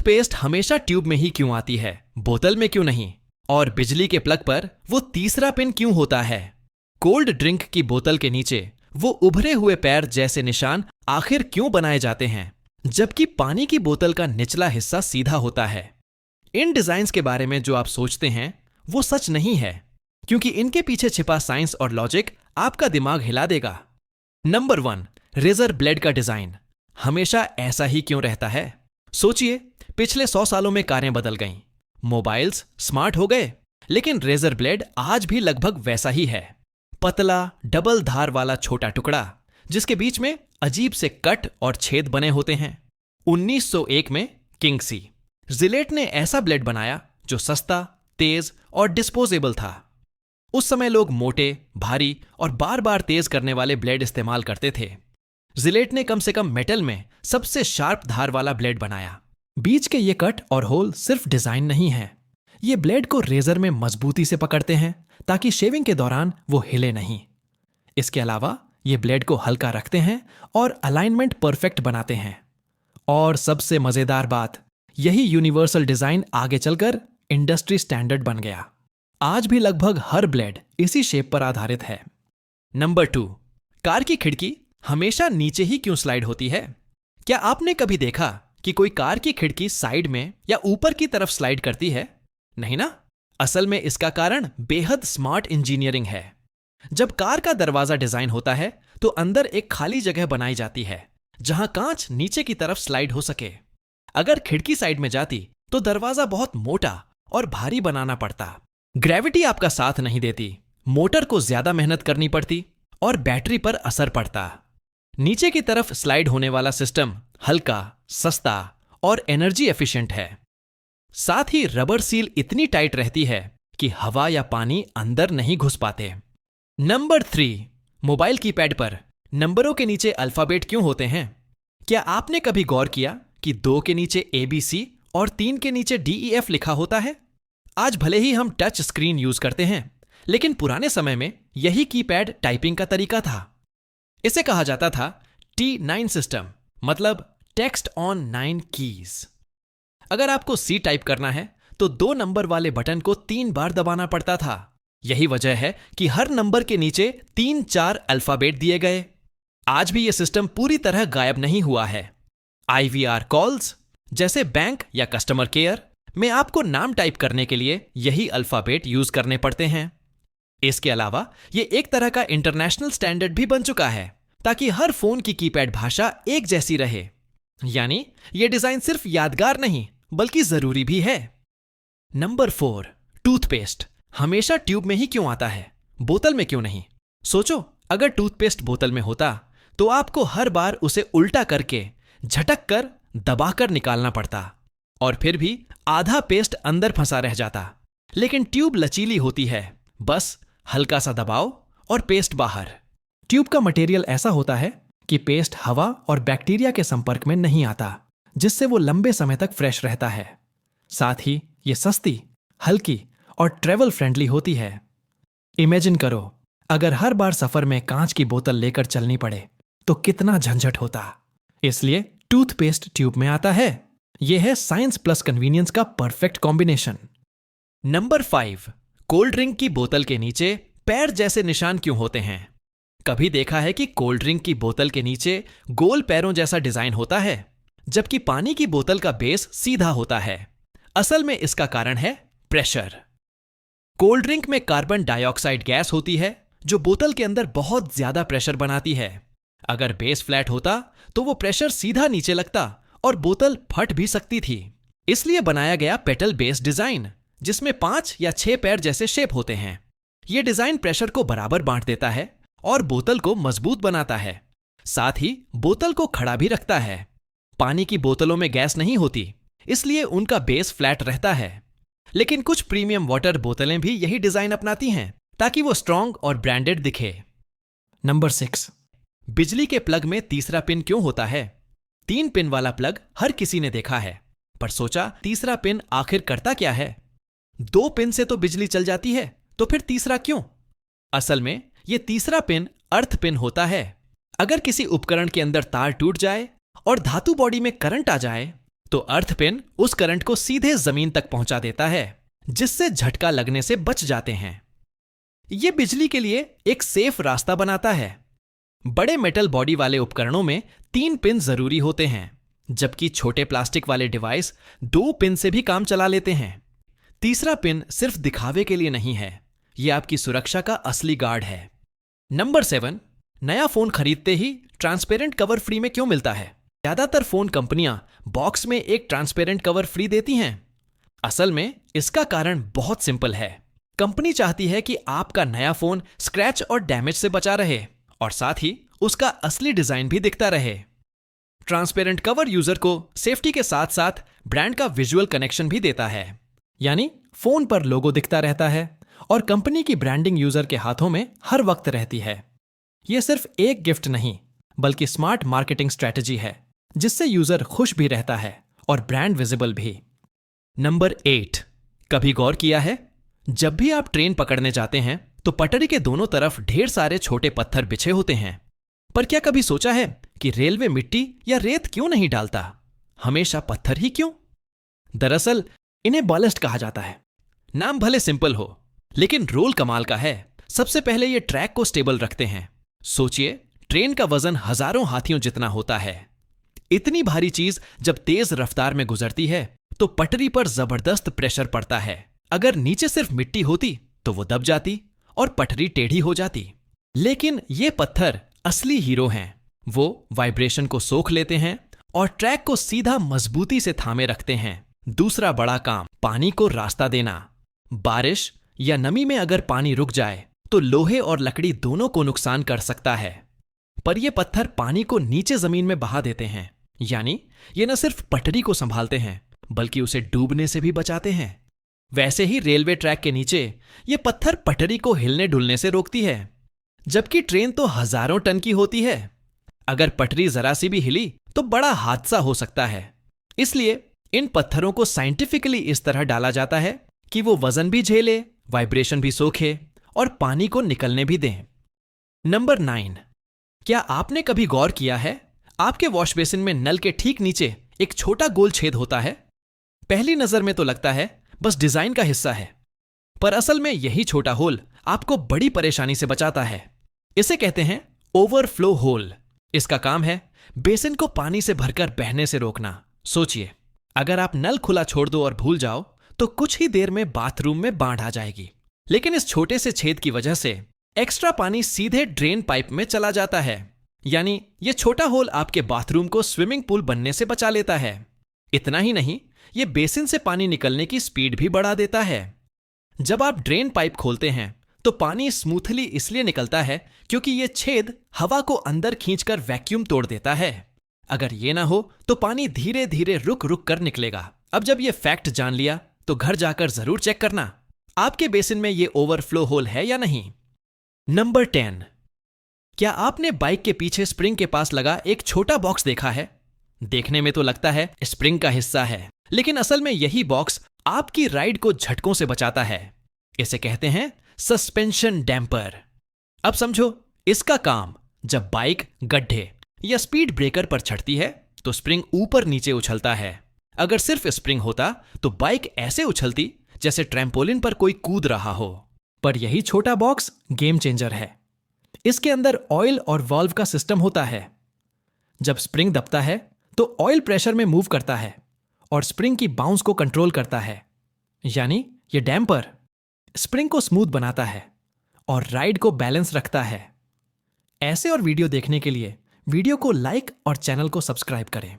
Toothpaste हमेशा tube में ही क्यों आती है, बोतल में क्यों नहीं? और बिजली के प्लग पर वो तीसरा पिन क्यों होता है? कोल्ड ड्रिंक की बोतल के नीचे वो उभरे हुए पैर जैसे निशान आखिर क्यों बनाए जाते हैं, जबकि पानी की बोतल का निचला हिस्सा सीधा होता है? इन डिजाइन्स के बारे में जो आप सोचते हैं वो सच नहीं है, क्योंकि इनके पीछे छिपा साइंस और लॉजिक आपका दिमाग हिला देगा। नंबर 1, रेजर ब्लेड का डिजाइन हमेशा ऐसा ही क्यों रहता है? सोचिए, पिछले 100 सालों में कारें बदल गईं, मोबाइल्स स्मार्ट हो गए, लेकिन रेजर ब्लेड आज भी लगभग वैसा ही है। पतला डबल धार वाला छोटा टुकड़ा जिसके बीच में अजीब से कट और छेद बने होते हैं। 1901 में किंगसी जिलेट ने ऐसा ब्लेड बनाया जो सस्ता, तेज और डिस्पोजेबल था। उस समय लोग मोटे, भारी और बार बार तेज करने वाले ब्लेड इस्तेमाल करते थे। जिलेट ने कम से कम मेटल में सबसे शार्प धार वाला ब्लेड बनाया। बीच के ये कट और होल सिर्फ डिजाइन नहीं है, ये ब्लेड को रेजर में मजबूती से पकड़ते हैं ताकि शेविंग के दौरान वो हिले नहीं। इसके अलावा ये ब्लेड को हल्का रखते हैं और अलाइनमेंट परफेक्ट बनाते हैं। और सबसे मजेदार बात, यही यूनिवर्सल डिजाइन आगे चलकर इंडस्ट्री स्टैंडर्ड बन गया। आज भी लगभग हर ब्लेड इसी शेप पर आधारित है। नंबर 2, कार की खिड़की हमेशा नीचे ही क्यों स्लाइड होती है? क्या आपने कभी देखा कि कोई कार की खिड़की साइड में या ऊपर की तरफ स्लाइड करती है? नहीं ना। असल में इसका कारण बेहद स्मार्ट इंजीनियरिंग है। जब कार का दरवाजा डिजाइन होता है तो अंदर एक खाली जगह बनाई जाती है जहां कांच नीचे की तरफ स्लाइड हो सके। अगर खिड़की साइड में जाती तो दरवाजा बहुत मोटा और भारी बनाना पड़ता। ग्रेविटी आपका साथ नहीं देती, मोटर को ज्यादा मेहनत करनी पड़ती और बैटरी पर असर पड़ता। नीचे की तरफ स्लाइड होने वाला सिस्टम हल्का, सस्ता और एनर्जी एफिशिएंट है। साथ ही रबर सील इतनी टाइट रहती है कि हवा या पानी अंदर नहीं घुस पाते। नंबर 3, मोबाइल कीपैड पर नंबरों के नीचे अल्फाबेट क्यों होते हैं? क्या आपने कभी गौर किया कि 2 के नीचे ABC और 3 के नीचे DEF लिखा होता है? आज भले ही हम टच स्क्रीन यूज करते हैं, लेकिन पुराने समय में यही कीपैड टाइपिंग का तरीका था। इसे कहा जाता था T9 सिस्टम, मतलब टेक्स्ट ऑन 9 कीज। अगर आपको C टाइप करना है तो 2 नंबर वाले बटन को 3 बार दबाना पड़ता था। यही वजह है कि हर नंबर के नीचे 3-4 अल्फाबेट दिए गए। आज भी यह सिस्टम पूरी तरह गायब नहीं हुआ है। IVR कॉल्स जैसे बैंक या कस्टमर केयर में आपको नाम टाइप करने के लिए यही अल्फाबेट यूज करने पड़ते हैं। इसके अलावा यह एक तरह का इंटरनेशनल स्टैंडर्ड भी बन चुका है ताकि हर फोन की कीपैड भाषा एक जैसी रहे। यानी यह डिजाइन सिर्फ यादगार नहीं बल्कि जरूरी भी है। नंबर 4, टूथपेस्ट हमेशा ट्यूब में ही क्यों आता है, बोतल में क्यों नहीं? सोचो, अगर टूथपेस्ट बोतल में होता तो आपको हर बार उसे उल्टा करके झटक कर दबाकर निकालना पड़ता और फिर भी आधा पेस्ट अंदर फंसा रह जाता। लेकिन ट्यूब लचीली होती है, बस हल्का सा दबाओ और पेस्ट बाहर। ट्यूब का मटेरियल ऐसा होता है कि पेस्ट हवा और बैक्टीरिया के संपर्क में नहीं आता, जिससे वो लंबे समय तक फ्रेश रहता है। साथ ही ये सस्ती, हल्की और ट्रेवल फ्रेंडली होती है। इमेजिन करो, अगर हर बार सफर में कांच की बोतल लेकर चलनी पड़े तो कितना झंझट होता। इसलिए टूथपेस्ट ट्यूब में आता है। यह है साइंस प्लस कन्वीनियंस का perfect combination. Number 5, cold drink की बोतल के नीचे पैर जैसे निशान क्यों होते हैं? कभी देखा है कि कोल्ड ड्रिंक की बोतल के नीचे गोल पैरों जैसा डिजाइन होता है, जबकि पानी की बोतल का बेस सीधा होता है? असल में इसका कारण है प्रेशर। कोल्ड ड्रिंक में कार्बन डाइऑक्साइड गैस होती है जो बोतल के अंदर बहुत ज्यादा प्रेशर बनाती है। अगर बेस फ्लैट होता तो वो प्रेशर सीधा नीचे लगता और बोतल फट भी सकती थी। इसलिए बनाया गया पेटल बेस डिजाइन, जिसमें 5 या 6 पैर जैसे शेप होते हैं। यह डिजाइन प्रेशर को बराबर बांट देता है और बोतल को मजबूत बनाता है। साथ ही बोतल को खड़ा भी रखता है। पानी की बोतलों में गैस नहीं होती, इसलिए उनका बेस फ्लैट रहता है। लेकिन कुछ प्रीमियम वाटर बोतलें भी यही डिजाइन अपनाती हैं ताकि वो स्ट्रॉन्ग और ब्रांडेड दिखे। नंबर 6, बिजली के प्लग में तीसरा पिन क्यों होता है? 3 पिन वाला प्लग हर किसी ने देखा है, पर सोचा तीसरा पिन आखिर करता क्या है? 2 पिन से तो बिजली चल जाती है, तो फिर तीसरा क्यों? असल में यह तीसरा पिन अर्थ पिन होता है। अगर किसी उपकरण के अंदर तार टूट जाए और धातु बॉडी में करंट आ जाए तो अर्थ पिन उस करंट को सीधे जमीन तक पहुंचा देता है, जिससे झटका लगने से बच जाते हैं। यह बिजली के लिए एक सेफ रास्ता बनाता है। बड़े मेटल बॉडी वाले उपकरणों में 3 पिन जरूरी होते हैं, जबकि छोटे प्लास्टिक वाले डिवाइस 2 पिन से भी काम चला लेते हैं। तीसरा पिन सिर्फ दिखावे के लिए नहीं है, यह आपकी सुरक्षा का असली गार्ड है। नंबर 7, नया फोन खरीदते ही ट्रांसपेरेंट कवर फ्री में क्यों मिलता है? ज्यादातर फोन कंपनियां बॉक्स में एक ट्रांसपेरेंट कवर फ्री देती हैं। असल में इसका कारण बहुत सिंपल है। कंपनी चाहती है कि आपका नया फोन स्क्रैच और डैमेज से बचा रहे और साथ ही उसका असली डिजाइन भी दिखता रहे। ट्रांसपेरेंट कवर यूजर को सेफ्टी के साथ साथ ब्रांड का विजुअल कनेक्शन भी देता है, यानी फोन पर लोगो दिखता रहता है और कंपनी की ब्रांडिंग यूजर के हाथों में हर वक्त रहती है। यह सिर्फ एक गिफ्ट नहीं, बल्कि स्मार्ट मार्केटिंग स्ट्रेटजी है, जिससे यूजर खुश भी रहता है और ब्रांड विजिबल भी। नंबर 8, कभी गौर किया है, जब भी आप ट्रेन पकड़ने जाते हैं तो पटरी के दोनों तरफ ढेर सारे छोटे पत्थर बिछे होते हैं। पर क्या कभी सोचा है कि रेलवे मिट्टी या रेत क्यों नहीं डालता? हमेशा पत्थर ही क्यों? दरअसल इन्हें बॉलस्ट कहा जाता है। नाम भले सिंपल हो, लेकिन रोल कमाल का है। सबसे पहले ये ट्रैक को स्टेबल रखते हैं। सोचिए, ट्रेन का वजन हजारों हाथियों जितना होता है। इतनी भारी चीज जब तेज रफ्तार में गुजरती है तो पटरी पर जबरदस्त प्रेशर पड़ता है। अगर नीचे सिर्फ मिट्टी होती तो वो दब जाती और पटरी टेढ़ी हो जाती। लेकिन ये पत्थर असली हीरो हैं। वो वाइब्रेशन को सोख लेते हैं और ट्रैक को सीधा मजबूती से थामे रखते हैं। दूसरा बड़ा काम, पानी को रास्ता देना। बारिश या नमी में अगर पानी रुक जाए तो लोहे और लकड़ी दोनों को नुकसान कर सकता है। पर ये पत्थर पानी को नीचे जमीन में बहा देते हैं, यानी ये न सिर्फ पटरी को संभालते हैं बल्कि उसे डूबने से भी बचाते हैं। वैसे ही रेलवे ट्रैक के नीचे ये पत्थर पटरी को हिलने डुलने से रोकती है, जबकि ट्रेन तो हजारों टन की होती है। अगर पटरी जरा सी भी हिली तो बड़ा हादसा हो सकता है। इसलिए इन पत्थरों को साइंटिफिकली इस तरह डाला जाता है कि वो वजन भी झेले, वाइब्रेशन भी सोखे और पानी को निकलने भी दें। नंबर 9, क्या आपने कभी गौर किया है, आपके वॉश बेसिन में नल के ठीक नीचे एक छोटा गोल छेद होता है? पहली नजर में तो लगता है बस डिजाइन का हिस्सा है, पर असल में यही छोटा होल आपको बड़ी परेशानी से बचाता है। इसे कहते हैं ओवरफ्लो होल। इसका काम है बेसिन को पानी से भरकर बहने से रोकना। सोचिए, अगर आप नल खुला छोड़ दो और भूल जाओ तो कुछ ही देर में बाथरूम में बाढ़ आ जाएगी। लेकिन इस छोटे से छेद की वजह से एक्स्ट्रा पानी सीधे ड्रेन पाइप में चला जाता है, यानी यह छोटा होल आपके बाथरूम को स्विमिंग पूल बनने से बचा लेता है। इतना ही नहीं, यह बेसिन से पानी निकलने की स्पीड भी बढ़ा देता है। जब आप ड्रेन पाइप खोलते हैं तो पानी स्मूथली इसलिए निकलता है क्योंकि यह छेद हवा को अंदर खींचकर वैक्यूम तोड़ देता है। अगर यह ना हो तो पानी धीरे धीरे रुक रुक कर निकलेगा। अब जब यह फैक्ट जान लिया तो घर जाकर जरूर चेक करना आपके बेसिन में यह ओवरफ्लो होल है या नहीं। नंबर 10, क्या आपने बाइक के पीछे स्प्रिंग के पास लगा एक छोटा बॉक्स देखा है? देखने में तो लगता है स्प्रिंग का हिस्सा है, लेकिन असल में यही बॉक्स आपकी राइड को झटकों से बचाता है। इसे कहते हैं सस्पेंशन डैम्पर। अब समझो, इसका काम जब बाइक गड्ढे या स्पीड ब्रेकर पर चढ़ती है तो स्प्रिंग ऊपर नीचे उछलता है। अगर सिर्फ स्प्रिंग होता तो बाइक ऐसे उछलती जैसे ट्रैम्पोलिन पर कोई कूद रहा हो। पर यही छोटा बॉक्स गेम चेंजर है। इसके अंदर ऑयल और वाल्व का सिस्टम होता है। जब स्प्रिंग दबता है तो ऑयल प्रेशर में मूव करता है और स्प्रिंग की बाउंस को कंट्रोल करता है, यानी ये डैम्पर स्प्रिंग को स्मूथ बनाता है और राइड को बैलेंस रखता है। ऐसे और वीडियो देखने के लिए वीडियो को लाइक और चैनल को सब्सक्राइब करें।